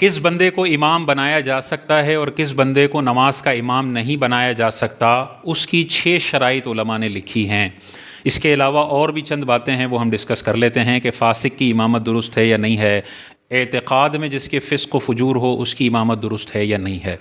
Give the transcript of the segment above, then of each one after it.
کس بندے کو امام بنایا جا سکتا ہے اور کس بندے کو نماز کا امام نہیں بنایا جا سکتا، اس کی 6 شرائط علماء نے لکھی ہیں۔ اس کے علاوہ اور بھی چند باتیں ہیں، وہ ہم ڈسکس کر لیتے ہیں کہ فاسق کی امامت درست ہے یا نہیں ہے، اعتقاد میں جس کے فسق و فجور ہو اس کی امامت درست ہے یا نہیں ہے۔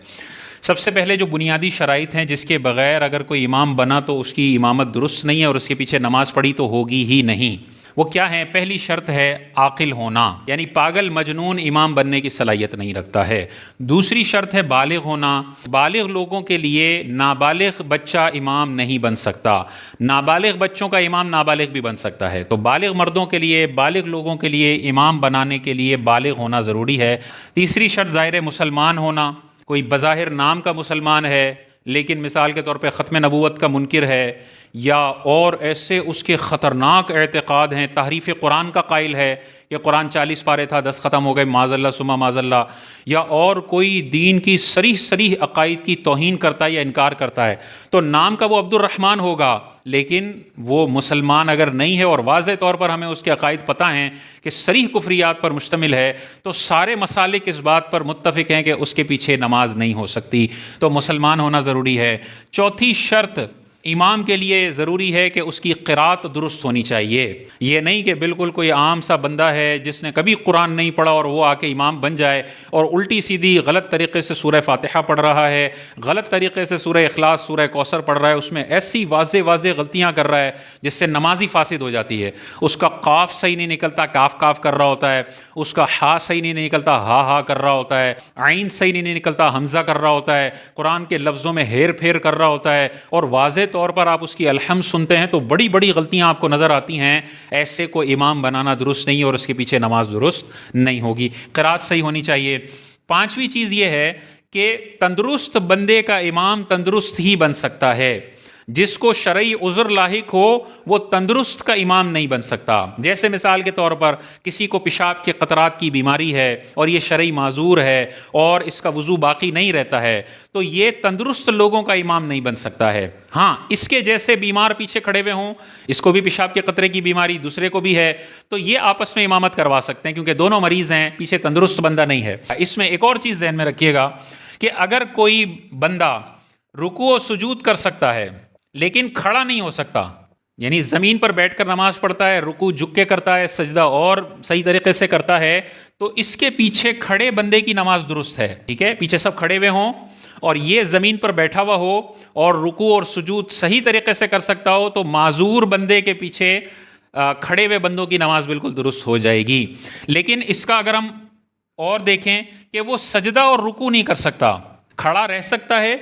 سب سے پہلے جو بنیادی شرائط ہیں جس کے بغیر اگر کوئی امام بنا تو اس کی امامت درست نہیں ہے اور اس کے پیچھے نماز پڑھی تو ہوگی ہی نہیں، وہ کیا ہے؟ پہلی شرط ہے عاقل ہونا، یعنی پاگل مجنون امام بننے کی صلاحیت نہیں رکھتا ہے۔ دوسری شرط ہے بالغ ہونا، بالغ لوگوں کے لیے نابالغ بچہ امام نہیں بن سکتا، نابالغ بچوں کا امام نابالغ بھی بن سکتا ہے، تو بالغ مردوں کے لیے، بالغ لوگوں کے لیے امام بنانے کے لیے بالغ ہونا ضروری ہے۔ تیسری شرط ظاہر مسلمان ہونا، کوئی بظاہر نام کا مسلمان ہے لیکن مثال کے طور پہ ختم نبوت کا منکر ہے، یا اور ایسے اس کے خطرناک اعتقاد ہیں، تحریف قرآن کا قائل ہے کہ قرآن 40 پارے تھا 10 ختم ہو گئے، معاذ اللہ ثم معاذ اللہ، یا اور کوئی دین کی صریح عقائد کی توہین کرتا ہے یا انکار کرتا ہے، تو نام کا وہ عبد الرحمن ہوگا لیکن وہ مسلمان اگر نہیں ہے اور واضح طور پر ہمیں اس کے عقائد پتہ ہیں کہ صریح کفریات پر مشتمل ہے، تو سارے مسالک اس بات پر متفق ہیں کہ اس کے پیچھے نماز نہیں ہو سکتی، تو مسلمان ہونا ضروری ہے۔ چوتھی شرط امام کے لیے ضروری ہے کہ اس کی قرات درست ہونی چاہیے، یہ نہیں کہ بالکل کوئی عام سا بندہ ہے جس نے کبھی قرآن نہیں پڑھا اور وہ آ کے امام بن جائے اور الٹی سیدھی غلط طریقے سے سورہ فاتحہ پڑھ رہا ہے، غلط طریقے سے سورہ اخلاص، سورہ کوثر پڑھ رہا ہے، اس میں ایسی واضح غلطیاں کر رہا ہے جس سے نماز ہی فاسد ہو جاتی ہے، اس کا قاف صحیح نہیں نکلتا، کاف کر رہا ہوتا ہے، اس کا ہا صحیح نہیں نکلتا، ہا کر رہا ہوتا ہے، عین صحیح نہیں نکلتا، حمزہ کر رہا ہوتا ہے، قرآن کے لفظوں میں ہیر پھیر کر رہا ہوتا ہے، اور واضح طور پر آپ اس کی الحمد سنتے ہیں تو بڑی غلطیاں آپ کو نظر آتی ہیں، ایسے کو امام بنانا درست نہیں اور اس کے پیچھے نماز درست نہیں ہوگی۔ قرات صحیح ہونی چاہیے۔ پانچویں چیز یہ ہے کہ تندرست بندے کا امام تندرست ہی بن سکتا ہے، جس کو شرعی عذر لاحق ہو وہ تندرست کا امام نہیں بن سکتا۔ جیسے مثال کے طور پر کسی کو پیشاب کے قطرات کی بیماری ہے اور یہ شرعی معذور ہے اور اس کا وضو باقی نہیں رہتا ہے، تو یہ تندرست لوگوں کا امام نہیں بن سکتا ہے۔ ہاں، اس کے جیسے بیمار پیچھے کھڑے ہوئے ہوں، اس کو بھی پیشاب کے قطرے کی بیماری، دوسرے کو بھی ہے، تو یہ آپس میں امامت کروا سکتے ہیں کیونکہ دونوں مریض ہیں، پیچھے تندرست بندہ نہیں ہے۔ اس میں ایک اور چیز ذہن میں رکھیے گا کہ اگر کوئی بندہ رکوع و سجود کر سکتا ہے لیکن کھڑا نہیں ہو سکتا، یعنی زمین پر بیٹھ کر نماز پڑھتا ہے، رکوع جھک کے کرتا ہے، سجدہ اور صحیح طریقے سے کرتا ہے، تو اس کے پیچھے کھڑے بندے کی نماز درست ہے، ٹھیک ہے؟ پیچھے سب کھڑے ہوئے ہوں اور یہ زمین پر بیٹھا ہوا ہو اور رکوع اور سجود صحیح طریقے سے کر سکتا ہو، تو معذور بندے کے پیچھے کھڑے ہوئے بندوں کی نماز بالکل درست ہو جائے گی۔ لیکن اس کا اگر ہم اور دیکھیں کہ وہ سجدہ اور رکوع نہیں کر سکتا، کھڑا رہ سکتا ہے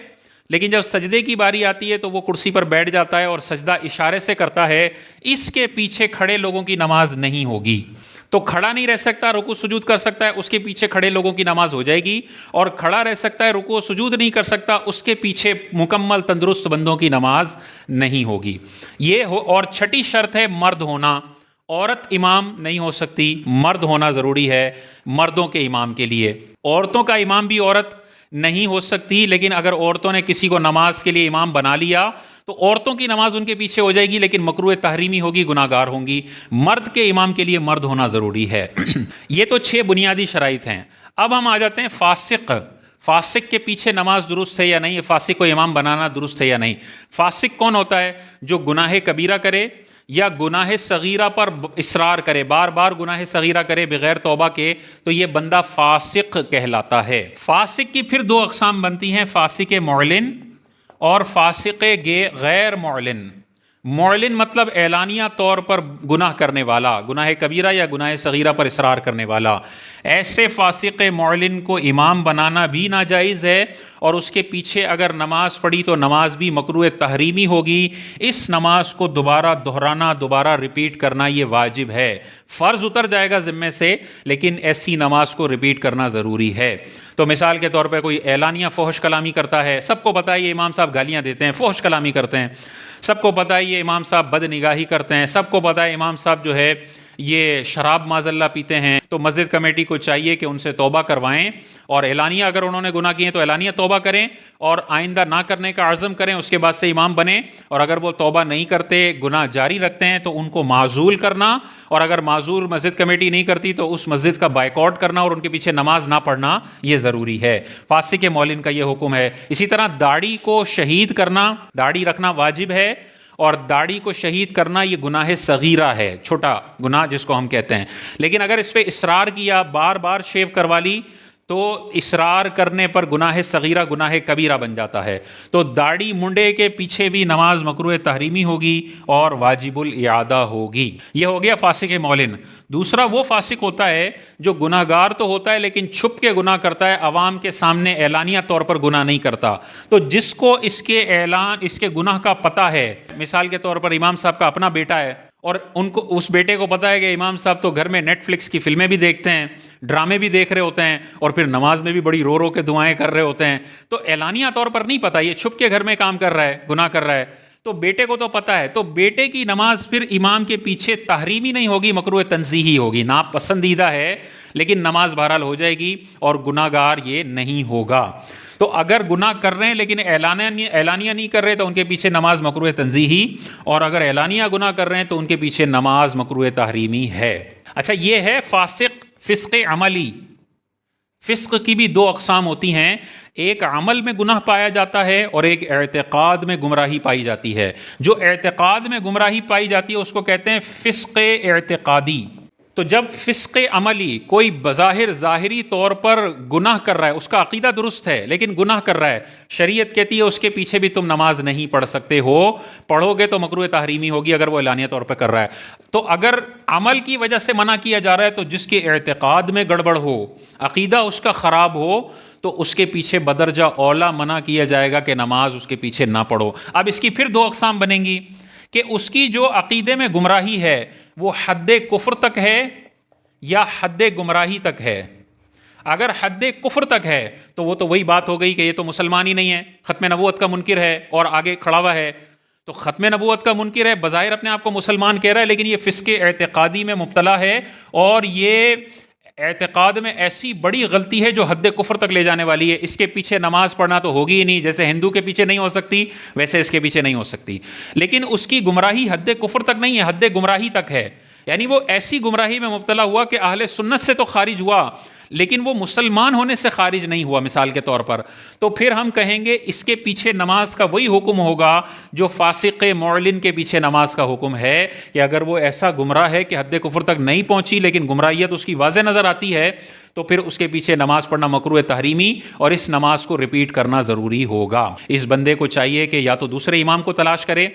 لیکن جب سجدے کی باری آتی ہے تو وہ کرسی پر بیٹھ جاتا ہے اور سجدہ اشارے سے کرتا ہے، اس کے پیچھے کھڑے لوگوں کی نماز نہیں ہوگی۔ تو کھڑا نہیں رہ سکتا، رکوع سجود کر سکتا ہے، اس کے پیچھے کھڑے لوگوں کی نماز ہو جائے گی، اور کھڑا رہ سکتا ہے، رکوع سجود نہیں کر سکتا، اس کے پیچھے مکمل تندرست بندوں کی نماز نہیں ہوگی۔ یہ اور چھٹی شرط ہے مرد ہونا، عورت امام نہیں ہو سکتی، مرد ہونا ضروری ہے مردوں کے امام کے لیے۔ عورتوں کا امام بھی عورت نہیں ہو سکتی، لیکن اگر عورتوں نے کسی کو نماز کے لیے امام بنا لیا تو عورتوں کی نماز ان کے پیچھے ہو جائے گی لیکن مکروہ تحریمی ہوگی، گناہ گار ہوں گی۔ مرد کے امام کے لیے مرد ہونا ضروری ہے۔ یہ تو 6 بنیادی شرائط ہیں۔ اب ہم آ جاتے ہیں فاسق کے پیچھے نماز درست ہے یا نہیں، فاسق کو امام بنانا درست ہے یا نہیں۔ فاسق کون ہوتا ہے؟ جو گناہ کبیرہ کرے یا گناہ صغیرہ پر اصرار کرے، بار بار گناہ صغیرہ کرے بغیر توبہ کے، تو یہ بندہ فاسق کہلاتا ہے۔ فاسق کی پھر 2 اقسام بنتی ہیں، فاسق معلن اور فاسق غیر معلن۔ معلن مطلب اعلانیہ طور پر گناہ کرنے والا، گناہ کبیرہ یا گناہ صغیرہ پر اصرار کرنے والا۔ ایسے فاسق معلن کو امام بنانا بھی ناجائز ہے، اور اس کے پیچھے اگر نماز پڑھی تو نماز بھی مکروہ تحریمی ہوگی۔ اس نماز کو دوبارہ دہرانا، دوبارہ ریپیٹ کرنا یہ واجب ہے، فرض اتر جائے گا ذمے سے، لیکن ایسی نماز کو ریپیٹ کرنا ضروری ہے۔ تو مثال کے طور پر کوئی اعلانیہ فحش کلامی کرتا ہے، سب کو پتہ ہے یہ امام صاحب گالیاں دیتے ہیں، فحش کلامی کرتے ہیں، سب کو پتہ ہے یہ امام صاحب بد نگاہی کرتے ہیں، سب کو پتہ ہے امام صاحب جو ہے یہ شراب معاذ اللہ پیتے ہیں، تو مسجد کمیٹی کو چاہیے کہ ان سے توبہ کروائیں، اور اعلانیہ اگر انہوں نے گناہ کیے ہیں تو اعلانیہ توبہ کریں اور آئندہ نہ کرنے کا عزم کریں، اس کے بعد سے امام بنیں، اور اگر وہ توبہ نہیں کرتے، گناہ جاری رکھتے ہیں تو ان کو معزول کرنا، اور اگر معزول مسجد کمیٹی نہیں کرتی تو اس مسجد کا بائیکاٹ کرنا اور ان کے پیچھے نماز نہ پڑھنا، یہ ضروری ہے۔ فاسق مولن کا یہ حکم ہے۔ اسی طرح داڑھی کو شہید کرنا، داڑھی رکھنا واجب ہے، اور داڑھی کو شہید کرنا یہ گناہ صغیرہ ہے، چھوٹا گناہ جس کو ہم کہتے ہیں۔ لیکن اگر اس پہ اصرار کیا، بار بار شیو کروا لی، تو اصرار کرنے پر گناہ صغیرہ گناہ کبیرہ بن جاتا ہے۔ تو داڑھی منڈے کے پیچھے بھی نماز مکروہ تحریمی ہوگی اور واجب الاعادہ ہوگی۔ یہ ہو گیا فاسق مولن۔ دوسرا وہ فاسق ہوتا ہے جو گناہ گار تو ہوتا ہے لیکن چھپ کے گناہ کرتا ہے، عوام کے سامنے اعلانیہ طور پر گناہ نہیں کرتا۔ تو جس کو اس کے گناہ کا پتہ ہے، مثال کے طور پر امام صاحب کا اپنا بیٹا ہے، اور ان کو اس بیٹے کو پتا ہے کہ امام صاحب تو گھر میں نیٹ فلکس کی فلمیں بھی دیکھتے ہیں، ڈرامے بھی دیکھ رہے ہوتے ہیں، اور پھر نماز میں بھی بڑی رو رو کے دعائیں کر رہے ہوتے ہیں، تو اعلانیہ طور پر نہیں پتا، یہ چھپ کے گھر میں کام کر رہا ہے، گناہ کر رہا ہے، تو بیٹے کو تو پتا ہے، تو بیٹے کی نماز پھر امام کے پیچھے تحریمی نہیں ہوگی، مکروہ تنزیہی ہوگی، ناپسندیدہ ہے، لیکن نماز بہرحال ہو جائے گی اور گناہ گار یہ نہیں ہوگا۔ تو اگر گناہ کر رہے ہیں لیکن اعلانیہ نہیں کر رہے تو ان کے پیچھے نماز مکروہ تنزیہی، اور اگر اعلانیہ گناہ کر رہے ہیں تو ان کے پیچھے نماز مکروہ تحریمی ہے۔ اچھا، یہ ہے فسق عملی۔ فسق کی بھی دو اقسام ہوتی ہیں، ایک عمل میں گناہ پایا جاتا ہے اور ایک اعتقاد میں گمراہی پائی جاتی ہے۔ جو اعتقاد میں گمراہی پائی جاتی ہے اس کو کہتے ہیں فسق اعتقادی۔ تو جب فسق عملی، کوئی بظاہر ظاہری طور پر گناہ کر رہا ہے، اس کا عقیدہ درست ہے لیکن گناہ کر رہا ہے، شریعت کہتی ہے اس کے پیچھے بھی تم نماز نہیں پڑھ سکتے ہو، پڑھو گے تو مکروہ تحریمی ہوگی اگر وہ اعلانیہ طور پر کر رہا ہے۔ تو اگر عمل کی وجہ سے منع کیا جا رہا ہے تو جس کے اعتقاد میں گڑبڑ ہو، عقیدہ اس کا خراب ہو، تو اس کے پیچھے بدرجہ اولا منع کیا جائے گا کہ نماز اس کے پیچھے نہ پڑھو۔ اب اس کی پھر دو اقسام بنیں گی کہ اس کی جو عقیدے میں گمراہی ہے وہ حد کفر تک ہے یا حد گمراہی تک ہے۔ اگر حد کفر تک ہے تو وہ تو وہی بات ہو گئی کہ یہ تو مسلمان ہی نہیں ہے، ختم نبوت کا منکر ہے اور آگے کھڑا ہوا ہے، تو ختم نبوت کا منکر ہے، بظاہر اپنے آپ کو مسلمان کہہ رہا ہے لیکن یہ فسق اعتقادی میں مبتلا ہے، اور یہ اعتقاد میں ایسی بڑی غلطی ہے جو حد کفر تک لے جانے والی ہے، اس کے پیچھے نماز پڑھنا تو ہوگی ہی نہیں، جیسے ہندو کے پیچھے نہیں ہو سکتی ویسے اس کے پیچھے نہیں ہو سکتی۔ لیکن اس کی گمراہی حد کفر تک نہیں ہے، حد گمراہی تک ہے، یعنی وہ ایسی گمراہی میں مبتلا ہوا کہ اہل سنت سے تو خارج ہوا لیکن وہ مسلمان ہونے سے خارج نہیں ہوا، مثال کے طور پر، تو پھر ہم کہیں گے اس کے پیچھے نماز کا وہی حکم ہوگا جو فاسق معلن کے پیچھے نماز کا حکم ہے، کہ اگر وہ ایسا گمراہ ہے کہ حد کفر تک نہیں پہنچی لیکن گمراہیت اس کی واضح نظر آتی ہے تو پھر اس کے پیچھے نماز پڑھنا مکروہ تحریمی اور اس نماز کو ریپیٹ کرنا ضروری ہوگا۔ اس بندے کو چاہیے کہ یا تو دوسرے امام کو تلاش کرے،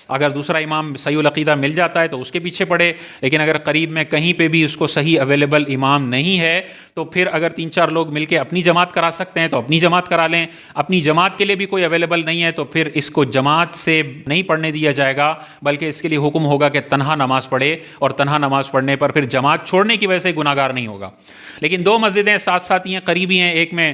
اگر دوسرا امام صحیح العقیدہ مل جاتا ہے تو اس کے پیچھے پڑھے، لیکن اگر قریب میں کہیں پہ بھی اس کو صحیح اویلیبل امام نہیں ہے تو پھر اگر 3-4 لوگ مل کے اپنی جماعت کرا سکتے ہیں تو اپنی جماعت کرا لیں، اپنی جماعت کے لیے بھی کوئی اویلیبل نہیں ہے تو پھر اس کو جماعت سے نہیں پڑھنے دیا جائے گا، بلکہ اس کے لیے حکم ہوگا کہ تنہا نماز پڑھے، اور تنہا نماز پڑھنے پر پھر جماعت چھوڑنے کی وجہ سے گناہ گار نہیں ہوگا۔ لیکن دو مسجدیں ساتھ ساتھ ہیں، قریبی ہیں، ایک میں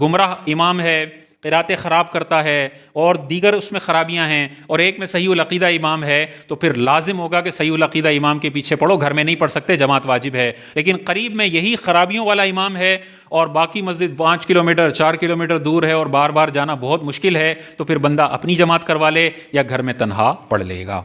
گمراہ امام ہے، قراتیں خراب کرتا ہے اور دیگر اس میں خرابیاں ہیں، اور ایک میں صحیح العقیدہ امام ہے، تو پھر لازم ہوگا کہ صحیح العقیدہ امام کے پیچھے پڑھو، گھر میں نہیں پڑھ سکتے، جماعت واجب ہے۔ لیکن قریب میں یہی خرابیوں والا امام ہے اور باقی مسجد 5 کلومیٹر 4 کلومیٹر دور ہے اور بار بار جانا بہت مشکل ہے، تو پھر بندہ اپنی جماعت کروا لے یا گھر میں تنہا پڑھ لے گا۔